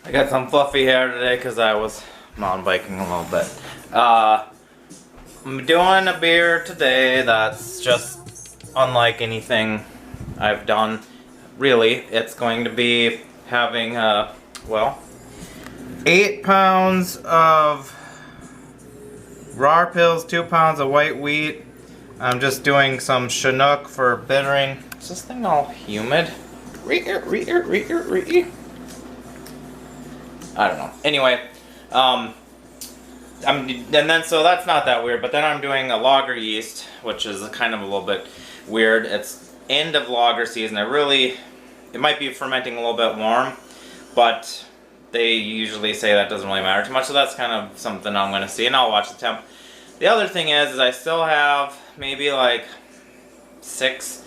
I got some fluffy hair today because I was mountain biking a little bit. I'm doing a beer today that's just unlike anything I've done. Really, it's going to be having, well, 8 pounds of raw pills, 2 pounds of white wheat. I'm just doing some Chinook for bittering. Is this thing all humid? I don't know. Anyway, so that's not that weird, but then I'm doing a lager yeast, which is kind of a little bit weird. It's end of lager season. It might be fermenting a little bit warm, but they usually say that doesn't really matter too much, so that's kind of something I'm going to see, and I'll watch the temp. The other thing is I still have maybe like 6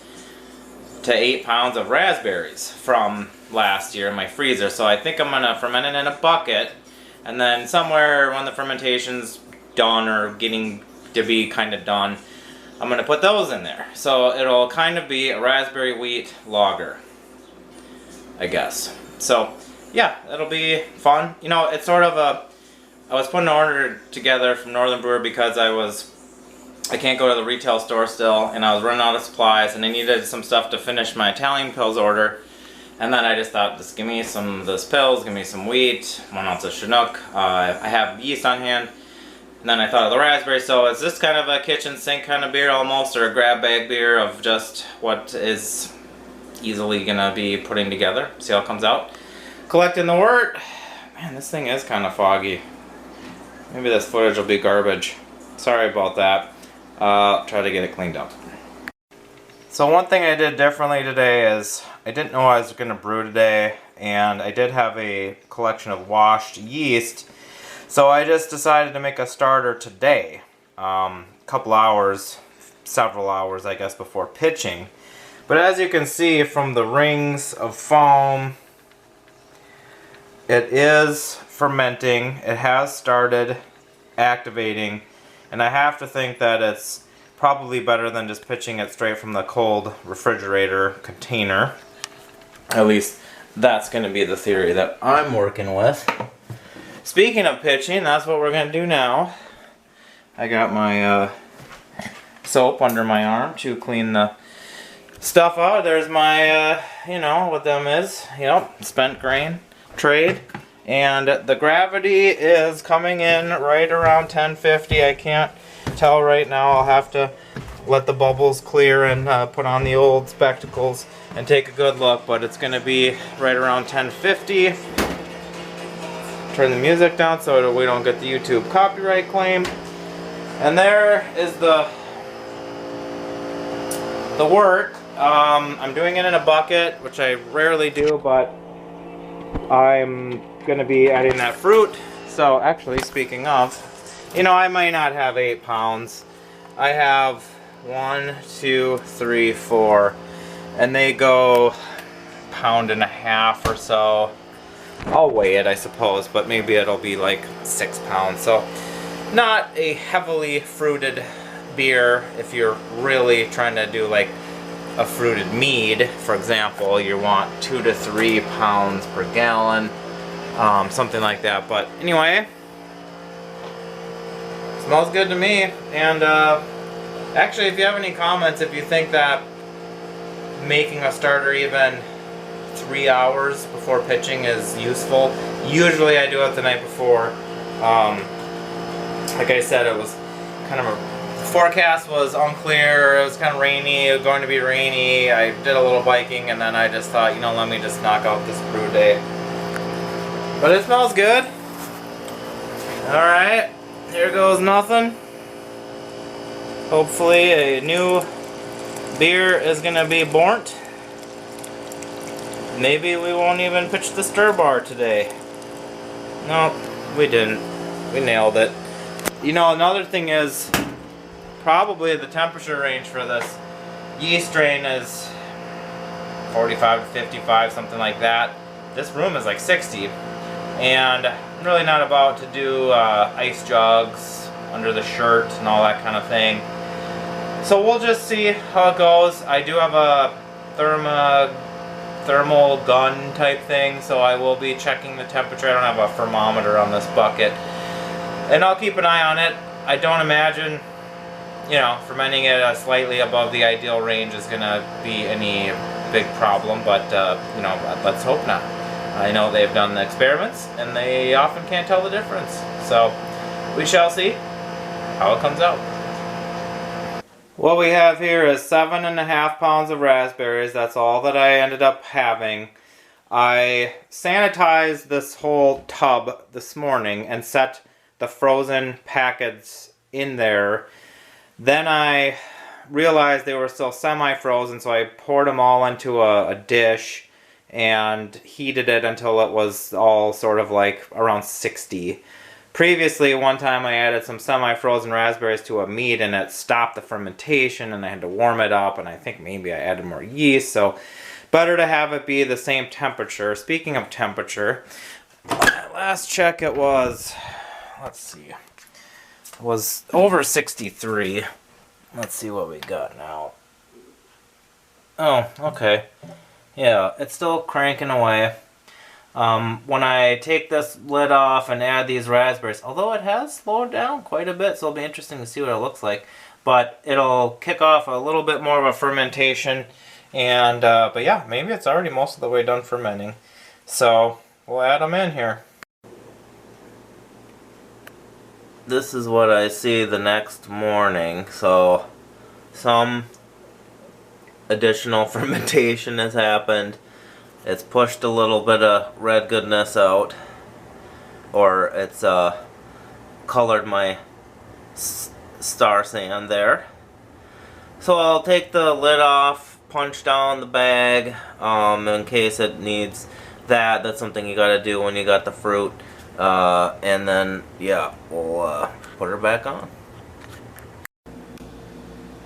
to 8 pounds of raspberries from last year in my freezer, so I think I'm gonna ferment it in a bucket, and then somewhere when the fermentation's done or getting to be kind of done, I'm gonna put those in there. So it'll kind of be a raspberry wheat lager, I guess. So yeah, it'll be fun. You know, it's sort of I was putting an order together from Northern Brewer because I can't go to the retail store still, and I was running out of supplies, and I needed some stuff to finish my Italian pills order. And then I just thought, just give me some of those pills, give me some wheat, 1 ounce of Chinook. I have yeast on hand. And then I thought of the raspberry, so is this kind of a kitchen sink kind of beer almost, or a grab bag beer of just what is easily gonna be putting together? See how it comes out. Collecting the wort. Man, this thing is kind of foggy. Maybe this footage will be garbage. Sorry about that. Try to get it cleaned up. So one thing I did differently today is I didn't know I was going to brew today, and I did have a collection of washed yeast, so I just decided to make a starter today. Several hours I guess before pitching. But as you can see from the rings of foam, it is fermenting. It has started activating, and I have to think that it's probably better than just pitching it straight from the cold refrigerator container. At least that's going to be the theory that I'm working with. Speaking of pitching, that's what we're going to do now. I got my soap under my arm to clean the stuff out. There's my, you know what them is. Yep, spent grain trade. And the gravity is coming in right around 1050. I can't tell right now. I'll have to let the bubbles clear and put on the old spectacles and take a good look, but it's going to be right around 1050. Turn the music down so that we don't get the YouTube copyright claim. And there is the wort. I'm doing it in a bucket, which I rarely do, but I'm going to be adding that fruit. So actually, speaking of, you know, I might not have 8 pounds. I have 1, 2, 3, 4, and they go 1.5 pounds or so. I'll weigh it, I suppose, but maybe it'll be like 6 pounds. So not a heavily fruited beer. If you're really trying to do like a fruited mead, for example, you want 2 to 3 pounds per gallon, something like that. But anyway, smells good to me. And actually, if you have any comments, if you think that making a starter even 3 hours before pitching is useful, usually I do it the night before. Like I said, it was kind of the forecast was unclear. It was kind of rainy. It was going to be rainy. I did a little biking, and then I just thought, you know, let me just knock out this brew day. But it smells good. All right. Here goes nothing. Hopefully a new beer is going to be born. Maybe we won't even pitch the stir bar today. No, we didn't. We nailed it. You know, another thing is probably the temperature range for this yeast strain is 45 to 55, something like that. This room is like 60. And I'm really not about to do ice jugs under the shirt and all that kind of thing. So we'll just see how it goes. I do have a thermal gun type thing, so I will be checking the temperature. I don't have a thermometer on this bucket. And I'll keep an eye on it. I don't imagine, you know, fermenting it slightly above the ideal range is going to be any big problem, but, you know, let's hope not. I know they've done the experiments, and they often can't tell the difference. So, we shall see how it comes out. What we have here is 7.5 pounds of raspberries. That's all that I ended up having. I sanitized this whole tub this morning and set the frozen packets in there. Then I realized they were still semi-frozen, so I poured them all into a dish and heated it until it was all sort of like around 60. Previously, one time I added some semi-frozen raspberries to a mead and it stopped the fermentation and I had to warm it up, and I think maybe I added more yeast, so better to have it be the same temperature. Speaking of temperature, last check it was, let's see, it was over 63. Let's see what we got now. Oh, okay. Yeah, it's still cranking away. When I take this lid off and add these raspberries, although it has slowed down quite a bit, so it'll be interesting to see what it looks like. But it'll kick off a little bit more of a fermentation. And, but yeah, maybe it's already most of the way done fermenting. So, we'll add them in here. This is what I see the next morning. So, some additional fermentation has happened. It's pushed a little bit of red goodness out, or it's colored my star sand there. So I'll take the lid off, punch down the bag in case it needs that. That's something you gotta do when you got the fruit, and then yeah, we'll put her back on.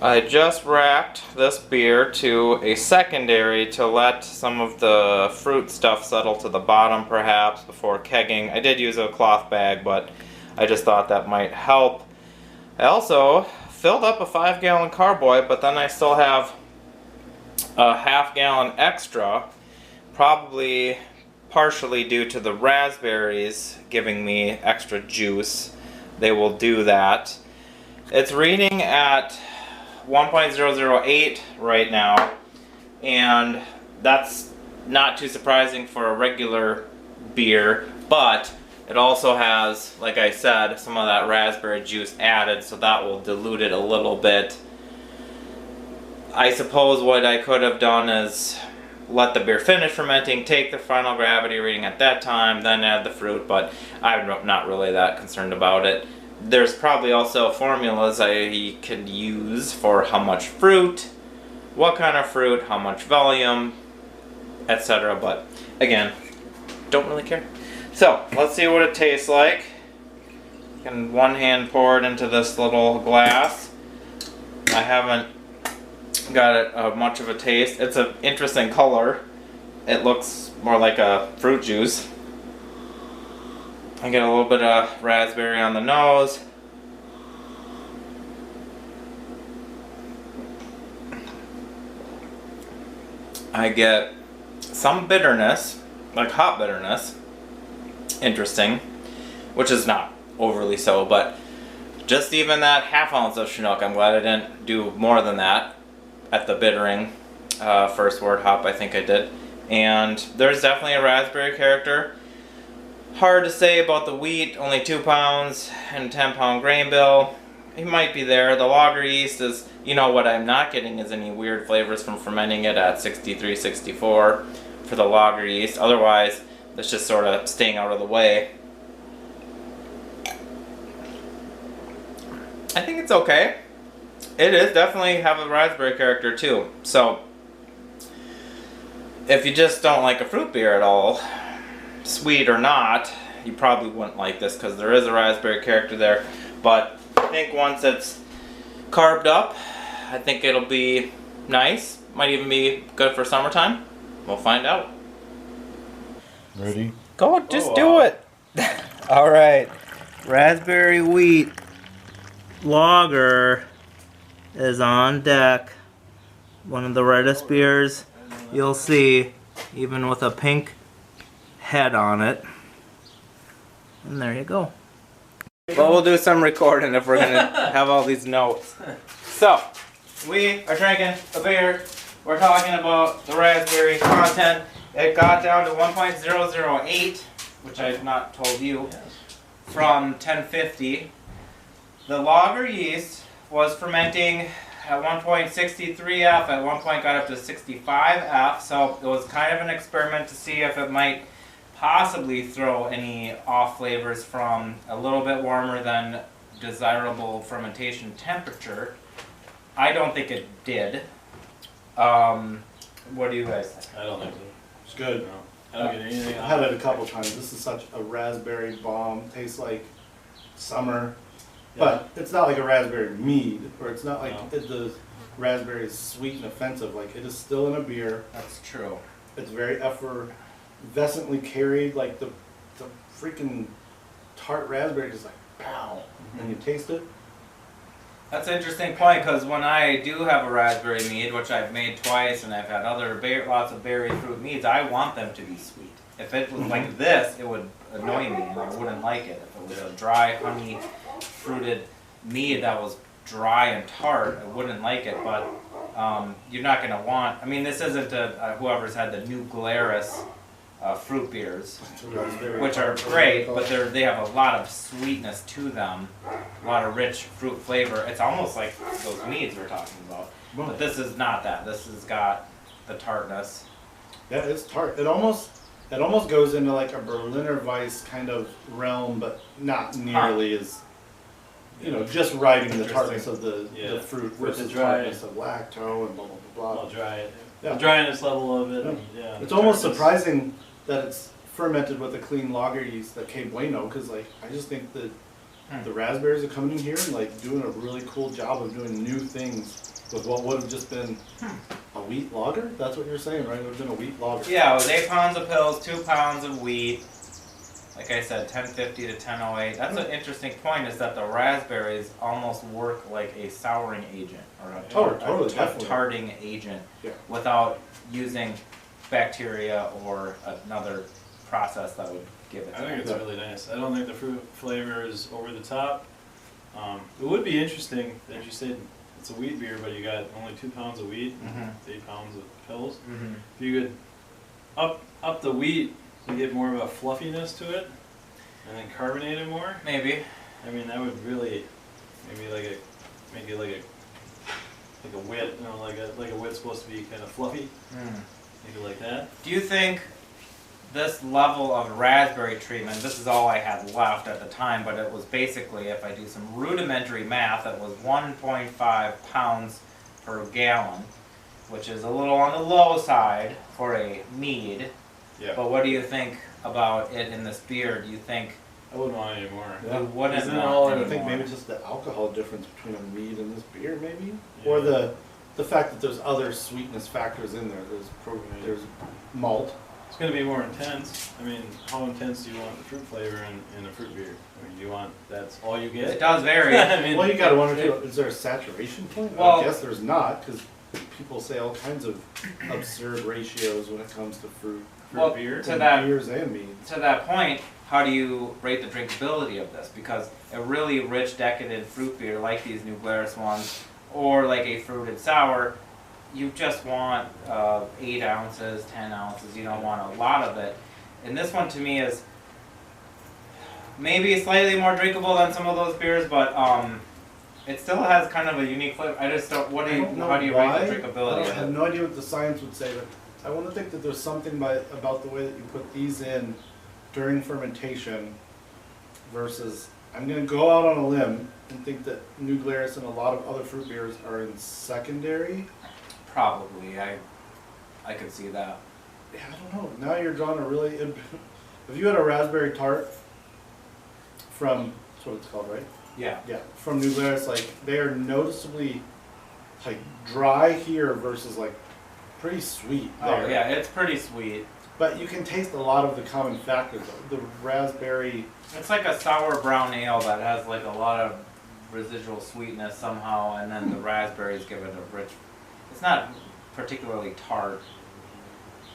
I just racked this beer to a secondary to let some of the fruit stuff settle to the bottom perhaps before kegging. I did use a cloth bag, but I just thought that might help. I also filled up a 5-gallon carboy, but then I still have a half-gallon extra, probably partially due to the raspberries giving me extra juice. They will do that. It's reading at 1.008 right now, and that's not too surprising for a regular beer, but it also has, like I said, some of that raspberry juice added, so that will dilute it a little bit. I suppose what I could have done is let the beer finish fermenting, take the final gravity reading at that time, then add the fruit, but I'm not really that concerned about it. There's probably also formulas I could use for how much fruit, what kind of fruit, how much volume, etc. But again, don't really care. So let's see what it tastes like. You can one hand pour it into this little glass. I haven't got it much of a taste. It's an interesting color. It looks more like a fruit juice. I get a little bit of raspberry on the nose. I get some bitterness, like hop bitterness. Interesting. Which is not overly so, but just even that half ounce of Chinook, I'm glad I didn't do more than that at the bittering. First word hop, I think I did. And there's definitely a raspberry character. Hard to say about the wheat, only 2 pounds and 10-pound grain bill. It might be there. The lager yeast is, you know, what I'm not getting is any weird flavors from fermenting it at 63, 64 for the lager yeast. Otherwise, it's just sort of staying out of the way. I think it's okay. It is definitely have a raspberry character too. So, if you just don't like a fruit beer at all, sweet or not, you probably wouldn't like this because there is a raspberry character there. But I think once it's carved up, I think it'll be nice. Might even be good for summertime. We'll find out. Ready? Go, just do it. All right, raspberry wheat lager is on deck. One of the reddest beers you'll see. even with a pink head on it. And there you go. But we'll do some recording if we're gonna have all these notes. So, we are drinking a beer. We're talking about the raspberry content. It got down to 1.008, which I've not told you, from 1050. The lager yeast was fermenting at 1.63F, at one point got up to 65F, so it was kind of an experiment to see if it might possibly throw any off flavors from a little bit warmer than desirable fermentation temperature. I don't think it did. What do you guys think? I don't think so. It's good. No, I don't get anything I've out had of it a couple times. This is such a raspberry bomb. Tastes like summer. But it's not like a raspberry mead, or it's not like the raspberry is sweet and offensive. Like, it is still in a beer. That's true. It's very effervescently carried. Like, the freaking tart raspberry just like, pow. And you taste it. That's an interesting point, because when I do have a raspberry mead, which I've made twice, and I've had other lots of berry fruit meads, I want them to be sweet. If it was like this, it would annoy me, and I wouldn't like it. If it was a dry, honey fruited mead that was dry and tart, I wouldn't like it. But you're not going to want, I mean, this isn't whoever's had the New Glarus fruit beers, which are great, but they have a lot of sweetness to them, a lot of rich fruit flavor. It's almost like those meads we're talking about, but this is not that. This has got the tartness. Yeah, it's tart. It almost goes into like a Berliner Weiss kind of realm, but not nearly as, just riding the tartness of the fruit versus the tartness of lacto and blah, blah, blah, blah. The dryness level of it. Yeah. It's almost surprising that it's fermented with a clean lager yeast, that Que Bueno, because like I just think that the raspberries are coming in here and like doing a really cool job of doing new things with what would have just been a wheat lager. That's what you're saying, right? It would have been a wheat lager. Yeah, it was 8 pounds of pills, 2 pounds of wheat. Like I said, 1050 to 1008. That's an interesting point, is that the raspberries almost work like a souring agent or a tarting agent without using bacteria or another process that would give it. I think it's really nice. I don't think the fruit flavor is over the top. It would be interesting that you said it's a wheat beer, but you got only 2 pounds of wheat, 8 pounds of pills. If you could up the wheat to get more of a fluffiness to it, and then carbonate it more. Maybe. I mean, that would really make it like a wit. Like a wit's supposed to be kind of fluffy. Make it like that. Do you think this level of raspberry treatment, this is all I had left at the time, but it was basically, if I do some rudimentary math, it was 1.5 pounds per gallon, which is a little on the low side for a mead. Yeah. But what do you think about it in this beer? Do you think I wouldn't want any more. you wouldn't Isn't it want all any I think more? maybe just the alcohol difference between a mead and this beer, maybe, or the fact that there's other sweetness factors in there. There's malt. It's going to be more intense. I mean, how intense do you want the fruit flavor in a fruit beer? I mean, do you want that's all you get? It does vary. I mean, Well, you got to wonder too, is there a saturation point? Well, I guess there's not, because people say all kinds of absurd ratios when it comes to fruit beer. beers and meads. To that point, how do you rate the drinkability of this? Because a really rich, decadent fruit beer like these New Glarus ones, or like a fruited sour, you just want 8 ounces, 10 ounces. You don't want a lot of it. And this one to me is maybe slightly more drinkable than some of those beers, but it still has kind of a unique flavor. I just don't. How do you rate the drinkability of it? I have no idea what the science would say, but I want to think that there's something about the way that you put these in during fermentation versus, I'm going to go out on a limb and think that New Glarus and a lot of other fruit beers are in secondary. Probably. I could see that. Yeah, I don't know. Now you're drawing a really... If you had a raspberry tart from... That's what it's called, right? Yeah. Yeah, from New Glarus, like, they are noticeably, like, dry here versus, like, pretty sweet there. Oh, yeah, it's pretty sweet. But you can taste a lot of the common factors. The raspberry... It's like a sour brown ale that has, like, a lot of residual sweetness somehow, and then the raspberries give it a rich... It's not particularly tart.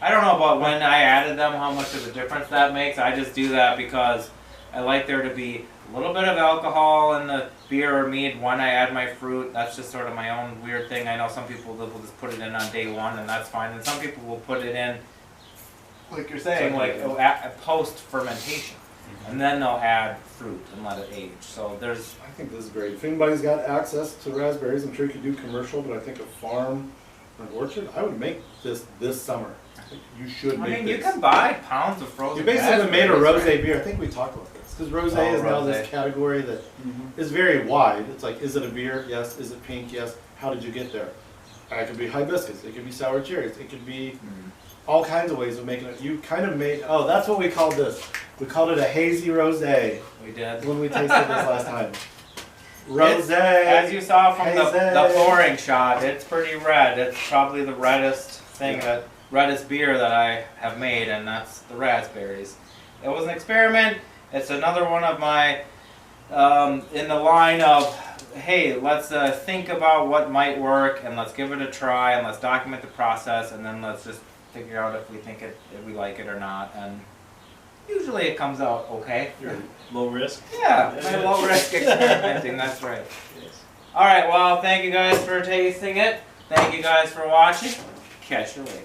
I don't know about when I added them, how much of a difference that makes. I just do that because I like there to be a little bit of alcohol in the beer or mead when I add my fruit. That's just sort of my own weird thing. I know some people will just put it in on day one, and that's fine. And some people will put it in, like you're saying, like post fermentation, and then they'll add fruit and let it age. So there's. I think this is great. If anybody's got access to raspberries, I'm sure you could do commercial, but I think a farm or an orchard, I would make this summer. I think you should make this. I mean, you can buy pounds of frozen. You basically made a raspberries, rosé beer. I think we talked about this because rosé is now this rosé. category that is very wide. It's like, is it a beer? Yes. Is it pink? Yes. How did you get there? It could be hibiscus. It could be sour cherries. It could be all kinds of ways of making it. You kind of made. Oh, that's what we called this. We called it a hazy rosé We did. when we tasted this last time. Rosé. As you saw from the hazy. pouring shot, it's pretty red. It's probably the reddest thing, that reddest beer that I have made, and that's the raspberries. It was an experiment. It's another one of my, in the line of, hey, let's think about what might work, and let's give it a try, and let's document the process, and then let's just figure out if we think it, if we like it or not. And usually it comes out okay. You're low risk. Yeah, my low risk experimenting, that's right. Yes. Alright, well, thank you guys for tasting it. Thank you guys for watching. Catch you later.